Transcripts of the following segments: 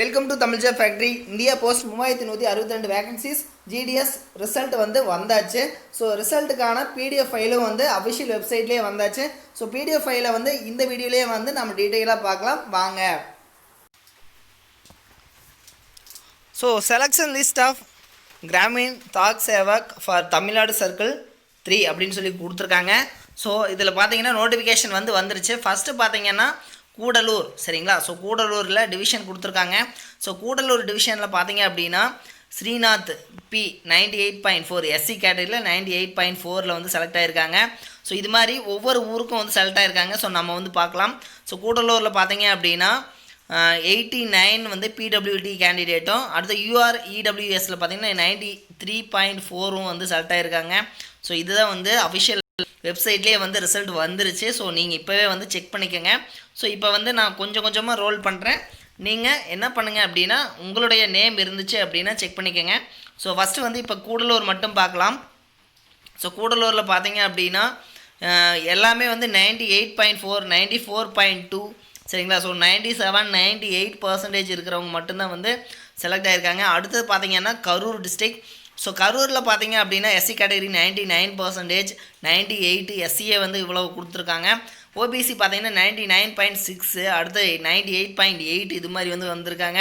Welcome to Tamil job factory. India post 3162 vacancies GDS result வந்தாச்சு. So ரிசல்ட்டுக்கான PDF ஃபைலும் official வெப்சைட்லேயே வந்தாச்சு. So PDF ஃபைலை இந்த வீடியோலேயே நம்ம டீட்டெயிலாக பார்க்கலாம் வாங்க. So selection list of Gramin Dak Sevak for Tamil Nadu circle 3 அப்படின்னு சொல்லி கொடுத்துருக்காங்க. ஸோ இதில் பார்த்தீங்கன்னா நோட்டிஃபிகேஷன் வந்துருச்சு. ஃபஸ்ட்டு பார்த்தீங்கன்னா கூடலூர், சரிங்களா? ஸோ கூடலூரில் டிவிஷன் கொடுத்துருக்காங்க. ஸோ கூடலூர் டிவிஷனில் பார்த்தீங்க அப்படின்னா ஸ்ரீநாத் பி 98.4 எஸ்சி கேட்டகரியில் 98.4 செலக்ட் ஆகிருக்காங்க. ஸோ இது மாதிரி ஒவ்வொரு ஊருக்கும் செலக்ட் ஆகிருக்காங்க. ஸோ நம்ம பார்க்கலாம். ஸோ கூடலூரில் பார்த்தீங்க அப்படின்னா 89 பிடபிள்யூடி கேண்டிடேட்டும், அடுத்து யூஆர் இடபிள்யூஎஸில் பார்த்தீங்கன்னா 93.4 செலக்ட் ஆகிருக்காங்க. ஸோ இதுதான் அஃபிஷியல் வெப்சைட்லேயே ரிசல்ட் வந்துருச்சு. ஸோ நீங்கள் இப்போவே செக் பண்ணிக்கோங்க. ஸோ இப்போ நான் கொஞ்சம் கொஞ்சமாக ரோல் பண்ணுறேன். நீங்கள் என்ன பண்ணுங்கள் அப்படின்னா உங்களுடைய நேம் இருந்துச்சு அப்படின்னா செக் பண்ணிக்கோங்க. ஸோ ஃபஸ்ட்டு இப்போ கூடலூர் மட்டும் பார்க்கலாம். ஸோ கூடலூரில் பார்த்தீங்க அப்படின்னா எல்லாமே 98.4 94.2 சரிங்களா? ஸோ 97 98% இருக்கிறவங்க மட்டும்தான் செலக்ட் ஆகிருக்காங்க. அடுத்தது பார்த்தீங்கன்னா கரூர் டிஸ்ட்ரிக்ட். ஸோ கரூரில் பார்த்தீங்க அப்படின்னா எஸ்சி கேட்டகரி 99% 98 எஸ்சியை இவ்வளோ கொடுத்துருக்காங்க. ஓபிசி பார்த்தீங்கன்னா 99.6 அடுத்து 98.8 இது மாதிரி வந்திருக்காங்க.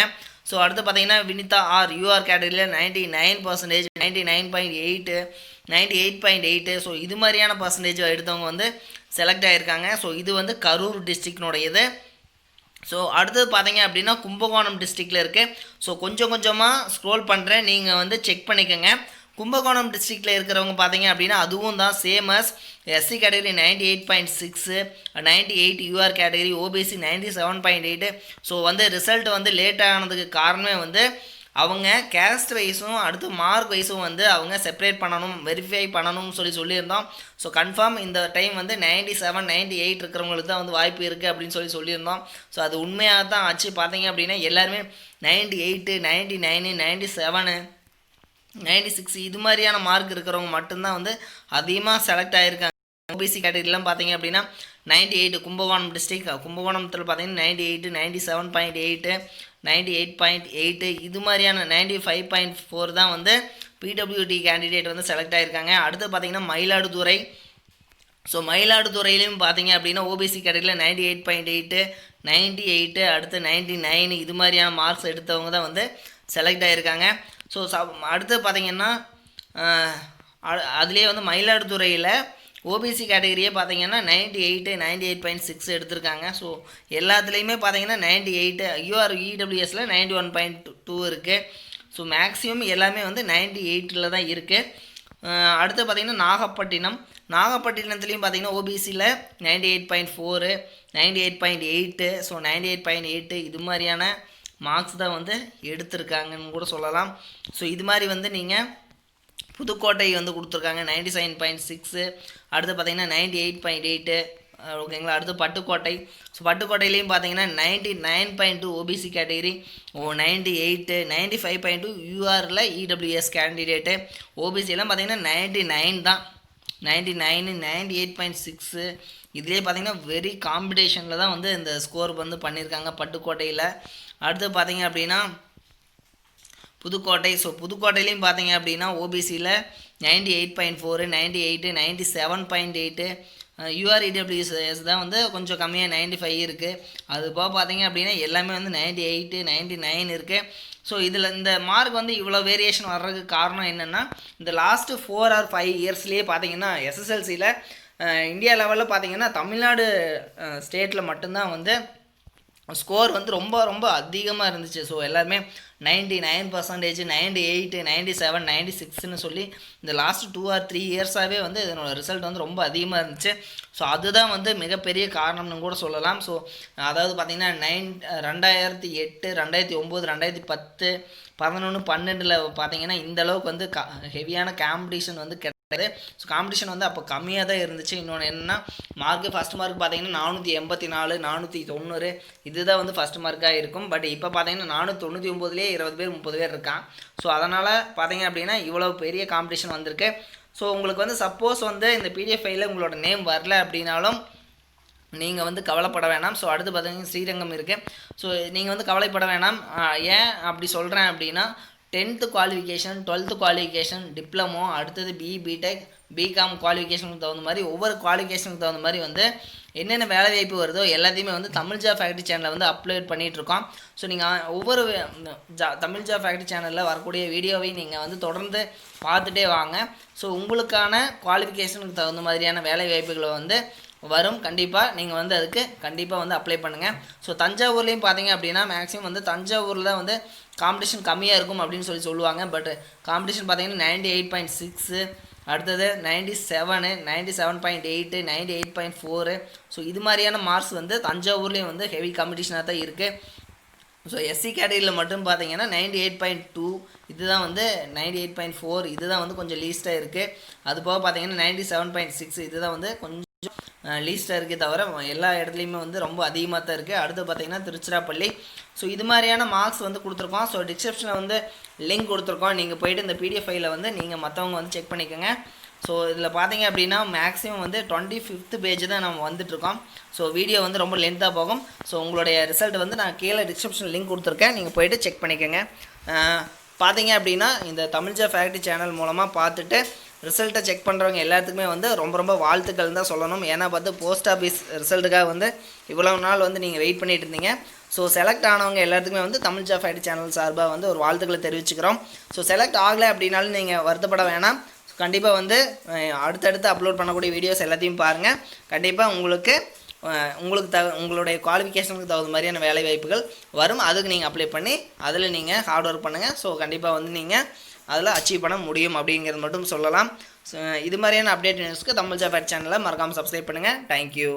ஸோ அடுத்து பார்த்தீங்கன்னா வினிதா ஆர் யூஆர் கேட்டகரியில் 99% 99.8 98.8 ஸோ இது மாதிரியான பர்சன்டேஜ் எடுத்தவங்க செலக்ட் ஆகிருக்காங்க. ஸோ இது கரூர் டிஸ்ட்ரிக்டினுடையது. ஸோ அடுத்தது பார்த்தீங்க அப்படின்னா கும்பகோணம் டிஸ்ட்ரிக்டில் இருக்குது. ஸோ கொஞ்சம் கொஞ்சமாக ஸ்க்ரோல் பண்ணுறேன், நீங்கள் செக் பண்ணிக்கோங்க. கும்பகோணம் டிஸ்ட்ரிக்டில் இருக்கிறவங்க பார்த்தீங்க அப்படின்னா அதுவும் தான் சேமஸ் SC category 98.6 98 UR category OBC 97.8. So result late ஆனதுக்கு காரணமே அவங்க கேஸ்ட் வைஸும் அடுத்து மார்க் வைஸும் அவங்க செப்பரேட் பண்ணணும் வெரிஃபை பண்ணணும்னு சொல்லியிருந்தோம். ஸோ கன்ஃபார்ம் இந்த டைம் 97 98 இருக்கிறவங்களுக்கு தான் வாய்ப்பு இருக்குது அப்படின்னு சொல்லியிருந்தோம். ஸோ அது உண்மையாக தான் ஆச்சு. பார்த்தீங்க அப்படின்னா எல்லாருமே 98 99 97 96 இது மாதிரியான மார்க் இருக்கிறவங்க மட்டும்தான் அதிகமாக செலக்ட் ஆகிருக்காங்க. ஓபிசி கேட்டகரிலாம் பார்த்தீங்க அப்படின்னா 98 கும்பகோணம் டிஸ்ட்ரிக்ட் கும்பகோணத்தில் பார்த்தீங்கன்னா 98 97.8 98.8 இது மாதிரியான 95.4 தான் பிடபிள்யூடி கேண்டிடேட் செலக்ட் ஆகிருக்காங்க. அடுத்து பார்த்தீங்கன்னா மயிலாடுதுறை. ஸோ மயிலாடுதுறையிலையும் பார்த்தீங்க அப்படின்னா ஓபிசி கேட்டகரியில் 98.8 98 அடுத்து 99 இது மாதிரியான மார்க்ஸ் எடுத்தவங்க தான் செலக்ட் ஆகிருக்காங்க. ஸோ அடுத்து பார்த்தீங்கன்னா அதுலேயே மயிலாடுதுறையில் ஓபிசி கேட்டகரியே பார்த்தீங்கன்னா 98 98.6 எடுத்திருக்காங்க. ஸோ எல்லாத்துலேயுமே பார்த்தீங்கன்னா 98 யூஆர் இடபிள்யூஎஸில் 91.2 இருக்குது. ஸோ மேக்ஸிமம் எல்லாமே 98 தான் இருக்குது. அடுத்து பார்த்திங்கன்னா நாகப்பட்டினத்துலேயும் பார்த்திங்கன்னா ஓபிசியில் 98.4 98.8 ஸோ 98.8 இது மாதிரியான மார்க்ஸ் தான் எடுத்திருக்காங்கன்னு கூட சொல்லலாம். ஸோ இது மாதிரி நீங்கள் புதுக்கோட்டை கொடுத்துருக்காங்க 97.6 அடுத்து பார்த்திங்கன்னா 98.8 ஓகேங்களா. அடுத்து பட்டுக்கோட்டை. ஸோ பட்டுக்கோட்டையிலையும் பார்த்தீங்கன்னா 99.2 ஓபிசி கேட்டகரி 98 95.2 யூஆரில் இடபிள்யூஎஸ் கேண்டிடேட்டு. ஓபிசியெல்லாம் பார்த்தீங்கன்னா 99 தான் 99 98.6 இதுலேயே பார்த்தீங்கன்னா வெரி காம்படிஷனில் தான் இந்த ஸ்கோர் பண்ணியிருக்காங்க பட்டுக்கோட்டையில். அடுத்து பார்த்தீங்க அப்படின்னா புதுக்கோட்டை. ஸோ புதுக்கோட்டையிலையும் பார்த்தீங்க அப்படின்னா ஓபிசியில் 98.4 98 97.8 யூஆர் இடபிள்யூஎஸ் தான் கொஞ்சம் கம்மியாக 95 இருக்குது. அது போக பார்த்தீங்க அப்படின்னா எல்லாமே 98 99 இருக்குது. ஸோ இதில் இந்த மார்க் இவ்வளோ வேரியேஷன் வர்றதுக்கு காரணம் என்னென்னா இந்த லாஸ்ட்டு 4 or 5 இயர்ஸ்லேயே பார்த்தீங்கன்னா எஸ்எஸ்எல்சியில் இந்தியா லெவலில் பார்த்தீங்கன்னா தமிழ்நாடு ஸ்டேட்டில் மட்டும்தான் ஸ்கோர் ரொம்ப ரொம்ப அதிகமாக இருந்துச்சு. ஸோ எல்லாருமே 99% 98 97 96ன்னு சொல்லி இந்த லாஸ்ட் 2 or 3 இயர்ஸாகவே இதனோட ரிசல்ட் ரொம்ப அதிகமாக இருந்துச்சு. ஸோ அதுதான் மிகப்பெரிய காரணம்னு கூட சொல்லலாம். ஸோ அதாவது பார்த்திங்கன்னா 2008 2009 2010 11 12 பார்த்தீங்கன்னா இந்தளவுக்கு ஹெவியான காம்படிஷன் கிடையாது. ஸோ காம்படிஷன் அப்போ கம்மியாக தான் இருந்துச்சு. இன்னொன்று என்னென்னா மார்க்கு ஃபஸ்ட் மார்க் பார்த்தீங்கன்னா 484 490 இதுதான் ஃபஸ்ட் மார்க்காக இருக்கும். பட் இப்போ பார்த்தீங்கன்னா 499லேயே 20 பேர் 30 பேர் இருக்கான். ஸோ அதனால் பார்த்தீங்க அப்படின்னா இவ்வளோ பெரிய காம்படிஷன் வந்திருக்கு. ஸோ உங்களுக்கு சப்போஸ் இந்த பிடிஎஃப் ஃபைலில் உங்களோட நேம் வரல அப்படின்னாலும் நீங்கள் வந்து கவலைப்பட வேணாம். ஸோ அடுத்து பார்த்தீங்கன்னா ஸ்ரீரங்கம் இருக்குது. ஸோ நீங்கள் வந்து கவலைப்பட வேணாம். ஏன் அப்படி சொல்கிறேன் அப்படின்னா 10th qualification, 12th qualification, diploma, அடுத்தது பிடெக், பிகாம் குவாலிஃபிகேஷனுக்கு தகுந்த மாதிரி ஒவ்வொரு குவாலிஃபிகேஷனுக்கு தகுந்த மாதிரி வந்து என்னென்ன வேலை வாய்ப்பு வருதோ எல்லாத்தையுமே வந்து தமிழ் ஜாப் ஃபேக்ட்ரி சேனலில் வந்து அப்லோட் பண்ணிகிட்ருக்கோம். ஸோ நீங்கள் ஒவ்வொரு தமிழ் ஜாப் ஃபேக்ட்ரி சேனலில் வரக்கூடிய வீடியோவை நீங்கள் வந்து தொடர்ந்து பார்த்துட்டே வாங்க. ஸோ உங்களுக்கான குவாலிஃபிகேஷனுக்கு தகுந்த மாதிரியான வேலை வாய்ப்புகளை வந்து வரும். கண்டிப்பாக நீங்கள் வந்து அதுக்கு கண்டிப்பாக வந்து அப்ளை பண்ணுங்கள். ஸோ தஞ்சாவூர்லேயும் பார்த்தீங்க அப்படின்னா மேக்ஸிமம் வந்து தஞ்சாவூரில் வந்து காம்படிஷன் கம்மியாக இருக்கும் அப்படின்னு சொல்லுவாங்க. பட் காம்படிஷன் பார்த்தீங்கன்னா 98.6, அடுத்தது 97, 97.8, 98.4. ஸோ இது மாதிரியான மார்க்ஸ் வந்து தஞ்சாவூர்லேயும் வந்து ஹெவி காம்படிஷனாக தான் இருக்குது. ஸோ எஸ்சி கேட்டகரியில் மட்டும் பார்த்தீங்கன்னா 98.2, இதுதான் வந்து 98.4, இதுதான் வந்து கொஞ்சம் லீஸ்ட்டாக இருக்குது. அது போக பார்த்தீங்கன்னா 97.6, இதுதான் வந்து கொஞ்சம் லீஸ்ட்டாக இருக்கே தவிர எல்லா இடத்துலையுமே வந்து ரொம்ப அதிகமாக தான் இருக்குது. அடுத்து பார்த்திங்கன்னா திருச்சிராப்பள்ளி. ஸோ இது மாதிரியான மார்க்ஸ் வந்து கொடுத்துருக்கோம். ஸோ டிஸ்கிரிப்ஷனில் வந்து லிங்க் கொடுத்துருக்கோம். நீங்கள் போய்ட்டு இந்த பிடிஎஃப் ஃபைலை வந்து நீங்கள் மற்றவங்க வந்து செக் பண்ணிக்கோங்க. ஸோ இதில் பார்த்தீங்க அப்படின்னா மேக்ஸிமம் வந்து 25th பேஜ் தான் நம்ம வந்துட்டுருக்கோம். ஸோ வீடியோ வந்து ரொம்ப லென்த்தாக போகும். ஸோ உங்களுடைய ரிசல்ட் வந்து நான் கீழே டிஸ்கிரிப்ஷன் லிங்க் கொடுத்துருக்கேன். நீங்கள் போய்ட்டு செக் பண்ணிக்கோங்க. பார்த்தீங்க அப்படின்னா இந்த தமிழ் ஜாப் ஃபேக்ட்ரி சேனல் மூலமாக பார்த்துட்டு ரிசல்ட்டை செக் பண்ணுறவங்க எல்லாத்துக்குமே வந்து ரொம்ப ரொம்ப வாழ்த்துக்கள் தான் சொல்லணும். ஏன்னா பார்த்து போஸ்ட் ஆஃபீஸ் ரிசல்ட்டுக்காக வந்து இவ்வளோ நாள் வந்து நீங்கள் வெயிட் பண்ணிட்டு இருந்தீங்க. ஸோ செலக்ட் ஆனவங்க எல்லாத்துக்குமே வந்து தமிழ் ஜாப் ஃபேக்ட்ரி சேனல் சார்பாக வந்து ஒரு வாழ்த்துக்களை தெரிவிச்சுக்கிறோம். ஸோ செலக்ட் ஆகலை அப்படின்னாலும் நீங்கள் வருத்தப்பட வேணாம். கண்டிப்பாக வந்து அடுத்தடுத்து அப்லோட் பண்ணக்கூடிய வீடியோஸ் எல்லாத்தையும் பாருங்கள். கண்டிப்பாக உங்களுக்கு உங்களுடைய குவாலிஃபிகேஷனுக்கு தகுந்த மாதிரியான வேலை வாய்ப்புகள் வரும். அதுக்கு நீங்கள் அப்ளை பண்ணி அதில் நீங்கள் ஹார்ட் ஒர்க் பண்ணுங்கள். ஸோ கண்டிப்பாக வந்து நீங்கள் அதில் அச்சீவ் பண்ண முடியும் அப்படிங்கிறது மட்டும் சொல்லலாம். இது மாதிரியான அப்டேட் நியூஸ்க்கு தமிழ் ஜாப் ஃபேக்ட்ரி சேனலை மறக்காமல் சப்ஸ்கிரைப் பண்ணுங்கள். தேங்க்யூ.